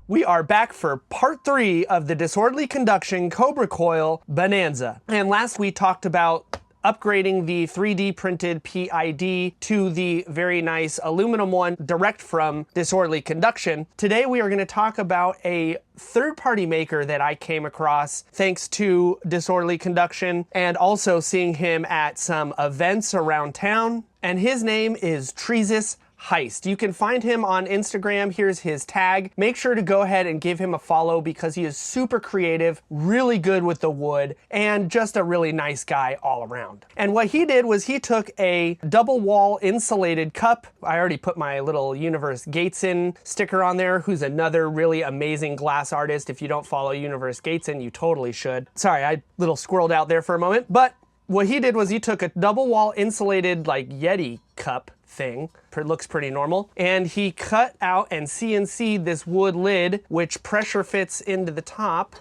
We are back for part 3 of the Disorderly Conduction Cobra Coil Bonanza. And last we talked about upgrading the 3D printed PID to the very nice aluminum one direct from Disorderly Conduction. Today we are going to talk about a third-party maker that I came across thanks to Disorderly Conduction and also seeing him at some events around town. And his name is Treezus Heist. You can find him on Instagram. Here's his tag. Make sure to go ahead and give him a follow because he is super creative, really good with the wood, and just a really nice guy all around. And what he did was he took a double wall insulated cup. I already put my little Universe Gateson sticker on there, who's another really amazing glass artist. If you don't follow Universe Gateson, you totally should. Sorry, I little squirreled out there for a moment. But what he did was he took a double wall insulated like Yeti cup thing, it looks pretty normal, and he cut out and CNC'd this wood lid which pressure fits into the top.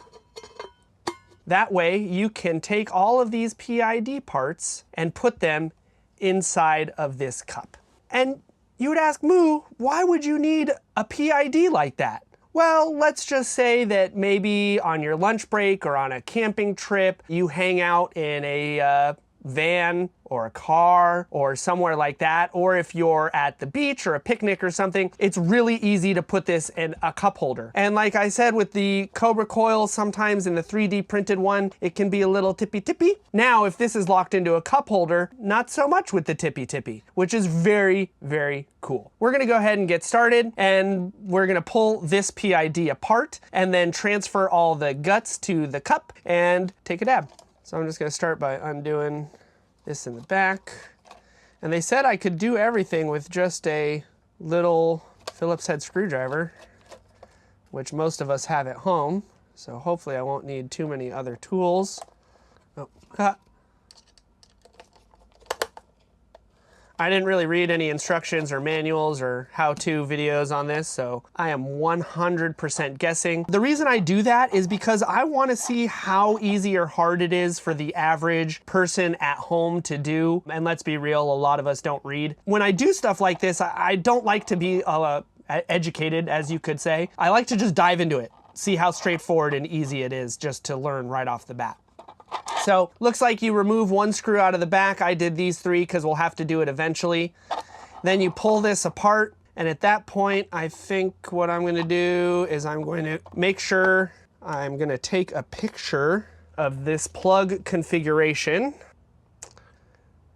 That way you can take all of these PID parts and put them inside of this cup. And you would ask, Moo, why would you need a PID like that? Well, let's just say that maybe on your lunch break or on a camping trip, you hang out in a van or a car or somewhere like that, or if you're at the beach or a picnic or something, it's really easy to put this in a cup holder. And like I said with the Cobra Coil, sometimes in the 3D printed one, it can be a little tippy-tippy. Now, if this is locked into a cup holder, not so much with the tippy-tippy, which is very, very cool. We're gonna go ahead and get started, and we're gonna pull this PID apart and then transfer all the guts to the cup and take a dab. So I'm just gonna start by undoing this in the back. And they said I could do everything with just a little Phillips head screwdriver, which most of us have at home. So hopefully I won't need too many other tools. Oh, I didn't really read any instructions or manuals or how-to videos on this, so I am 100% guessing. The reason I do that is because I want to see how easy or hard it is for the average person at home to do. And let's be real, a lot of us don't read. When I do stuff like this, I don't like to be educated, as you could say. I like to just dive into it, see how straightforward and easy it is just to learn right off the bat. So looks like you remove one screw out of the back. I did these 3 because we'll have to do it eventually. Then you pull this apart, and at that point I think what I'm going to do is I'm going to make sure I'm going to take a picture of this plug configuration,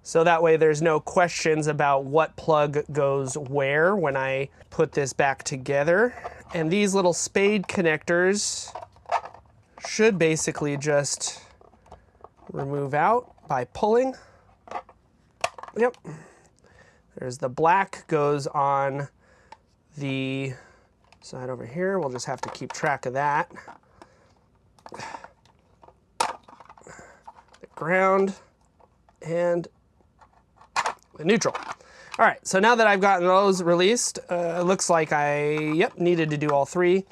so that way there's no questions about what plug goes where when I put this back together. And these little spade connectors should basically just remove out by pulling. Yep. There's the black goes on the side over here. We'll just have to keep track of that. The ground and the neutral. All right, so now that I've gotten those released, it looks like I, needed to do all 3.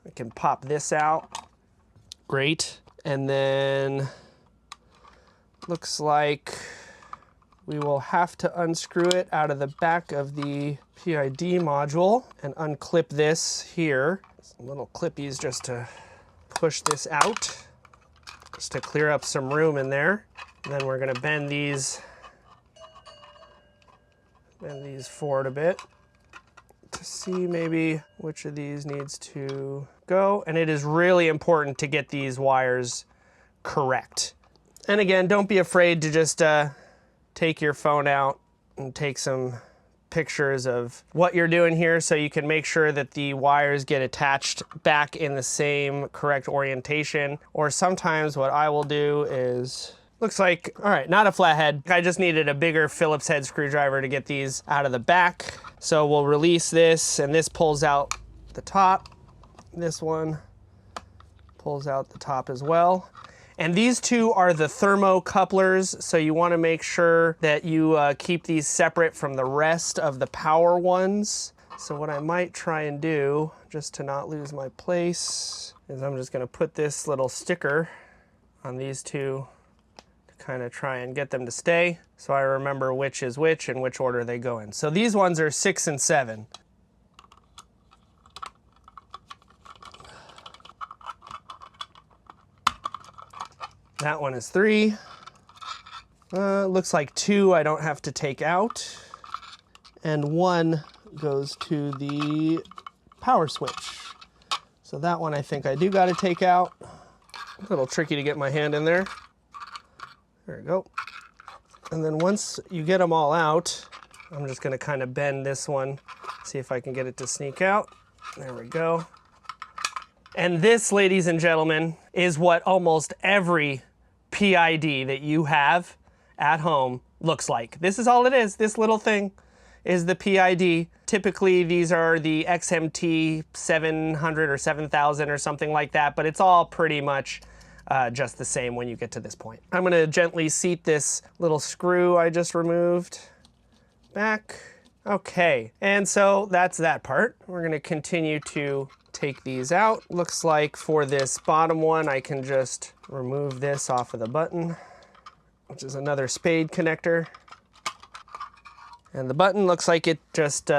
I can pop this out. Great. And then looks like we will have to unscrew it out of the back of the PID module and unclip this here. Some little clippies just to push this out, just to clear up some room in there. And then we're gonna bend these forward a bit to see maybe which of these needs to go. And it is really important to get these wires correct. And again, don't be afraid to just take your phone out and take some pictures of what you're doing here so you can make sure that the wires get attached back in the same correct orientation. Or sometimes what I will do is, looks like, all right, not a flathead. I just needed a bigger Phillips head screwdriver to get these out of the back. So we'll release this, and this pulls out the top. This one pulls out the top as well. And these 2 are the thermocouplers, so you want to make sure that you keep these separate from the rest of the power ones. So what I might try and do, just to not lose my place, is I'm just going to put this little sticker on these 2 to kind of try and get them to stay, so I remember which is which and which order they go in. So these ones are 6 and 7. That one is 3. Looks like 2 I don't have to take out. And 1 goes to the power switch. So that one I think I do got to take out. A little tricky to get my hand in there. There we go. And then once you get them all out, I'm just going to kind of bend this one, see if I can get it to sneak out. There we go. And this, ladies and gentlemen, is what almost every PID that you have at home looks like. This is all it is. This little thing is the PID. Typically, these are the XMT 700 or 7000 or something like that, but it's all pretty much just the same when you get to this point. I'm gonna gently seat this little screw I just removed back. Okay, and so that's that part. We're gonna continue to take these out. Looks like for this bottom one, I can just remove this off of the button, which is another spade connector. And the button looks like it just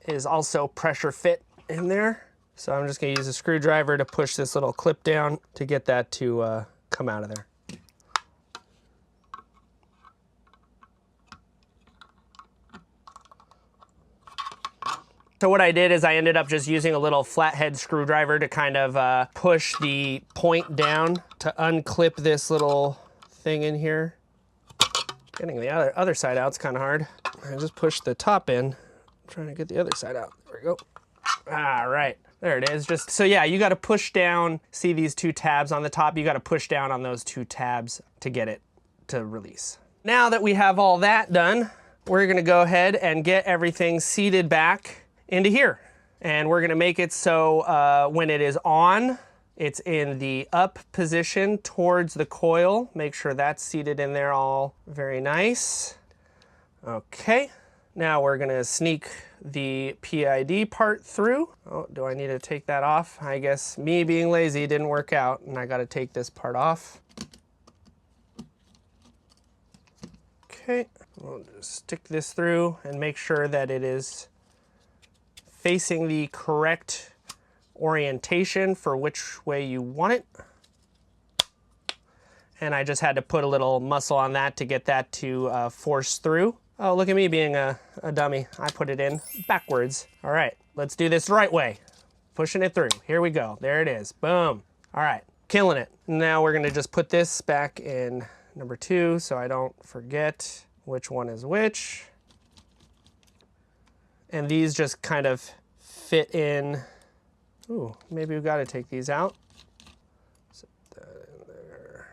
is also pressure fit in there. So I'm just gonna use a screwdriver to push this little clip down to get that to come out of there. So what I did is I ended up just using a little flathead screwdriver to kind of push the point down to unclip this little thing in here. Getting the other side out is kind of hard. I just push the top in, I'm trying to get the other side out. There we go. All right, there it is. Just so yeah, you got to push down. See these 2 tabs on the top? You got to push down on those 2 tabs to get it to release. Now that we have all that done, we're gonna go ahead and get everything seated back into here. And we're gonna make it so when it is on, it's in the up position towards the coil. Make sure that's seated in there all very nice. Okay, now we're gonna sneak the PID part through. Oh, do I need to take that off? I guess me being lazy didn't work out and I gotta take this part off. Okay, we'll just stick this through and make sure that it is facing the correct orientation for which way you want it. And I just had to put a little muscle on that to get that to force through. Oh, look at me being a dummy. I put it in backwards. All right, let's do this the right way. Pushing it through. Here we go. There it is. Boom. All right, killing it. Now we're gonna just put this back in number 2 so I don't forget which one is which. And these just kind of fit in. Ooh, maybe we've got to take these out. Set that in there.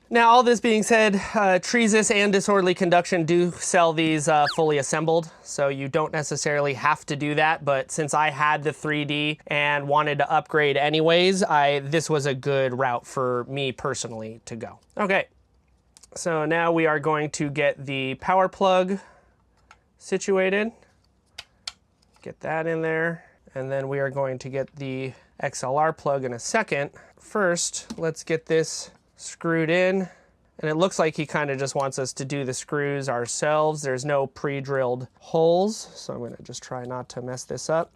Now, all this being said, Treezus and Disorderly Conduction do sell these fully assembled, so you don't necessarily have to do that, but since I had the 3D and wanted to upgrade anyways, this was a good route for me personally to go. Okay. So now we are going to get the power plug situated. Get that in there. And then we are going to get the XLR plug in a second. First, let's get this screwed in. And it looks like he kind of just wants us to do the screws ourselves. There's no pre-drilled holes, so I'm gonna just try not to mess this up.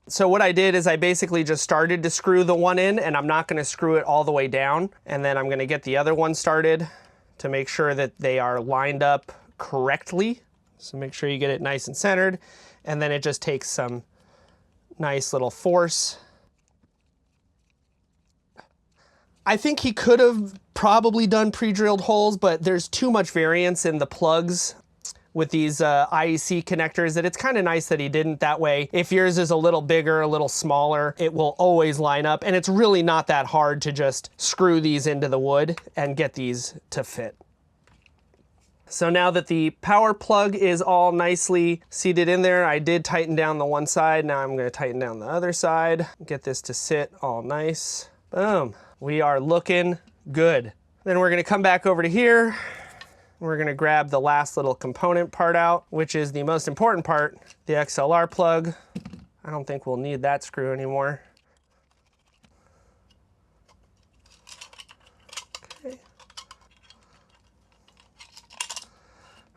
So what I did is I basically just started to screw the one in, and I'm not gonna screw it all the way down. And then I'm gonna get the other one started to make sure that they are lined up correctly. So make sure you get it nice and centered. And then it just takes some nice little force. I think he could have probably done pre-drilled holes, but there's too much variance in the plugs with these IEC connectors that it's kind of nice that he didn't. That way, if yours is a little bigger, a little smaller, it will always line up. And it's really not that hard to just screw these into the wood and get these to fit. So now that the power plug is all nicely seated in there, I did tighten down the one side. Now I'm gonna tighten down the other side, get this to sit all nice. Boom, we are looking good. Then we're gonna come back over to here. We're gonna grab the last little component part out, which is the most important part, the XLR plug. I don't think we'll need that screw anymore. Okay.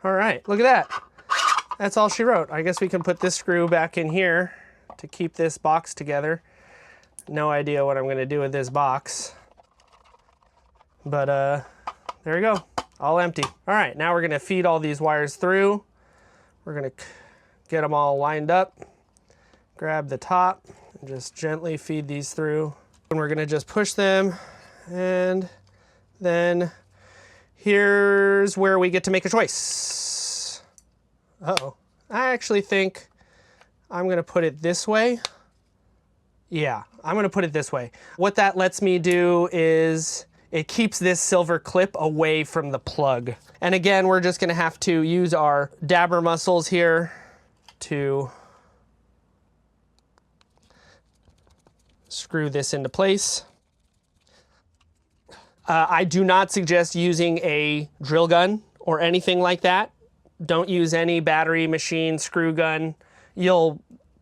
All right, look at that. that's all she wrote. I guess we can put this screw back in here to keep this box together. No idea what I'm gonna do with this box. But there we go, all empty. All right, now we're gonna feed all these wires through. We're gonna get them all lined up, grab the top, and just gently feed these through. And we're gonna just push them, and then here's where we get to make a choice. Uh-oh, I actually think I'm gonna put it this way. Yeah, I'm gonna put it this way. What that lets me do is it keeps this silver clip away from the plug. And again, we're just gonna have to use our dabber muscles here to screw this into place. I do not suggest using a drill gun or anything like that. Don't use any battery, machine, screw gun. You'll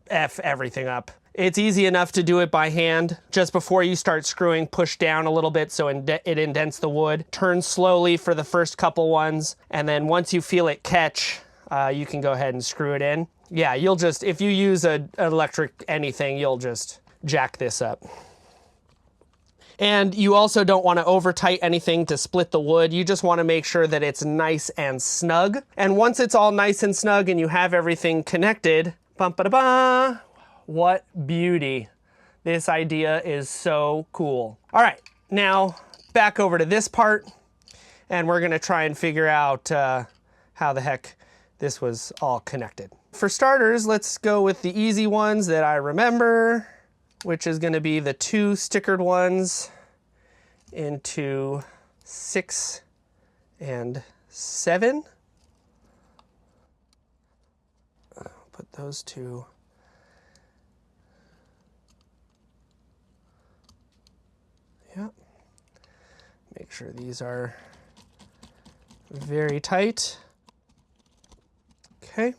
F everything up. It's easy enough to do it by hand. Just before you start screwing, push down a little bit so it indents the wood. Turn slowly for the first couple ones, and then once you feel it catch, you can go ahead and screw it in. Yeah, you'll just, if you use an electric anything, you'll just jack this up. And you also don't want to over tight anything to split the wood. You just want to make sure that it's nice and snug. And once it's all nice and snug and you have everything connected, bum-ba-da-ba, what beauty. This idea is so cool. All right, now back over to this part, and we're gonna try and figure out how the heck this was all connected. For starters, let's go with the easy ones that I remember, which is gonna be the 2 stickered ones into 6 and 7. Put those 2. Yep. Make sure these are very tight. Okay.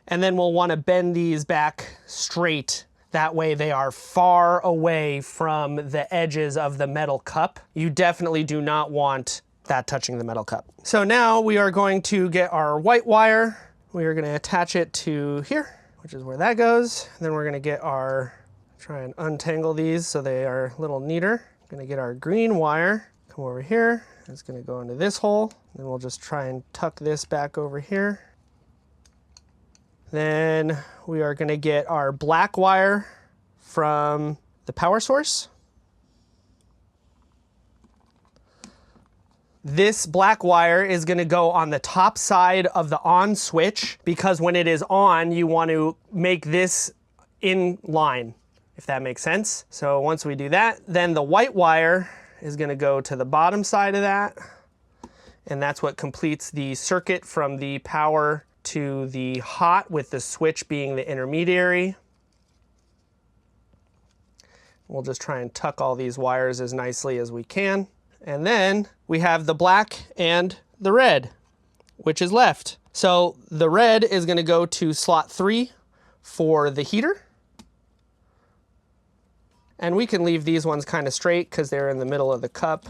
And then we'll want to bend these back straight. That way they are far away from the edges of the metal cup. You definitely do not want that touching the metal cup. So now we are going to get our white wire. We are going to attach it to here, which is where that goes. And then we're going to get our, try and untangle these so they are a little neater. Going to get our green wire, come over here. It's going to go into this hole. Then we'll just try and tuck this back over here. Then we are going to get our black wire from the power source. This black wire is going to go on the top side of the on switch, because when it is on, you want to make this in line, if that makes sense. So once we do that, then the white wire is going to go to the bottom side of that. And that's what completes the circuit from the power to the hot, with the switch being the intermediary. We'll just try and tuck all these wires as nicely as we can. And then we have the black and the red, which is left. So the red is going to go to slot 3 for the heater. And we can leave these ones kind of straight because they're in the middle of the cup.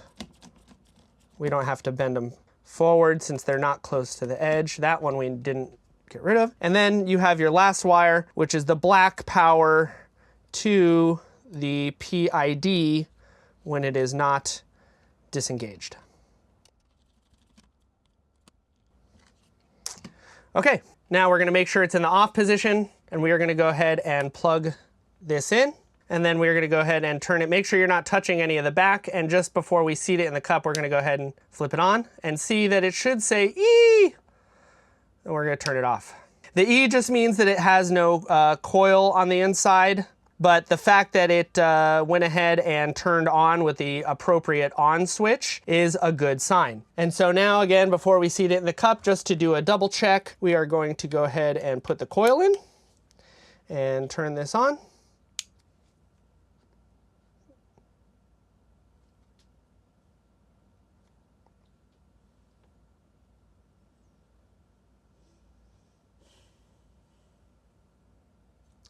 We don't have to bend them forward since they're not close to the edge. That one we didn't get rid of. And then you have your last wire, which is the black power to the PID when it is not disengaged. Okay, now we're going to make sure it's in the off position, and we are going to go ahead and plug this in. And then we're going to go ahead and turn it. Make sure you're not touching any of the back. And just before we seat it in the cup, we're going to go ahead and flip it on and see that it should say E. And we're going to turn it off. The E just means that it has no coil on the inside. But the fact that it went ahead and turned on with the appropriate on switch is a good sign. And so now, again, before we seat it in the cup, just to do a double check, we are going to go ahead and put the coil in and turn this on.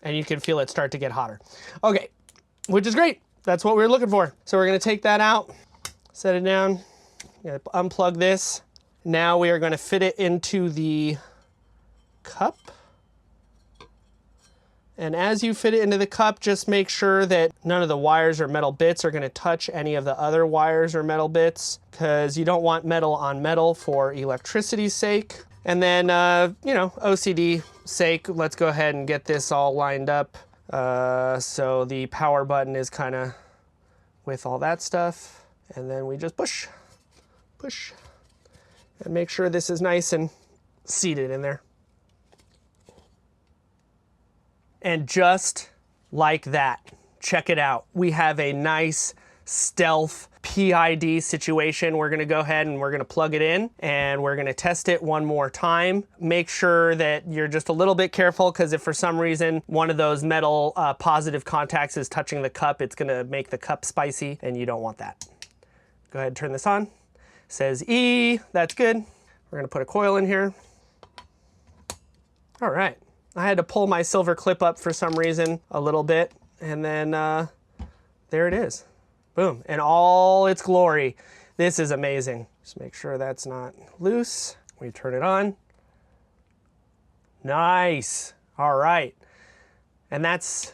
And you can feel it start to get hotter. Okay, which is great. That's what we were looking for. So we're gonna take that out, set it down, unplug this. Now we are gonna fit it into the cup. And as you fit it into the cup, just make sure that none of the wires or metal bits are going to touch any of the other wires or metal bits, because you don't want metal on metal for electricity's sake. And then, you know, OCD sake, let's go ahead and get this all lined up. So the power button is kind of with all that stuff. And then we just push, push, and make sure this is nice and seated in there. And just like that, check it out. We have a nice stealth PID situation. We're gonna go ahead and we're gonna plug it in and we're gonna test it one more time. Make sure that you're just a little bit careful, because if for some reason one of those metal positive contacts is touching the cup, it's gonna make the cup spicy and you don't want that. Go ahead and turn this on. It says E, that's good. We're gonna put a coil in here. All right. I had to pull my silver clip up for some reason a little bit, and then there it is. Boom, in all its glory. This is amazing. Just make sure that's not loose. We turn it on. Nice, all right. And that's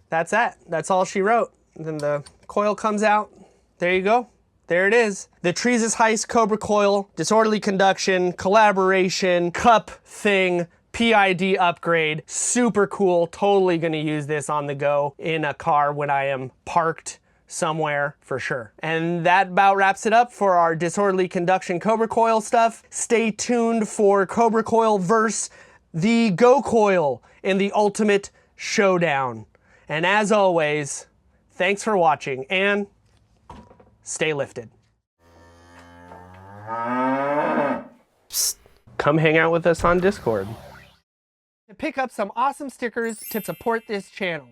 that. That's all she wrote. And then the coil comes out. There you go. There it is. The Treezus Heist Cobra Coil, disorderly conduction, collaboration, cup thing, PID upgrade. Super cool. Totally gonna use this on the go in a car when I am parked somewhere for sure. And that about wraps it up for our disorderly conduction Cobra Coil stuff. Stay tuned for Cobra Coil versus the Go Coil in the ultimate showdown. And as always, thanks for watching and stay lifted. Psst. Come hang out with us on Discord. To pick up some awesome stickers to support this channel.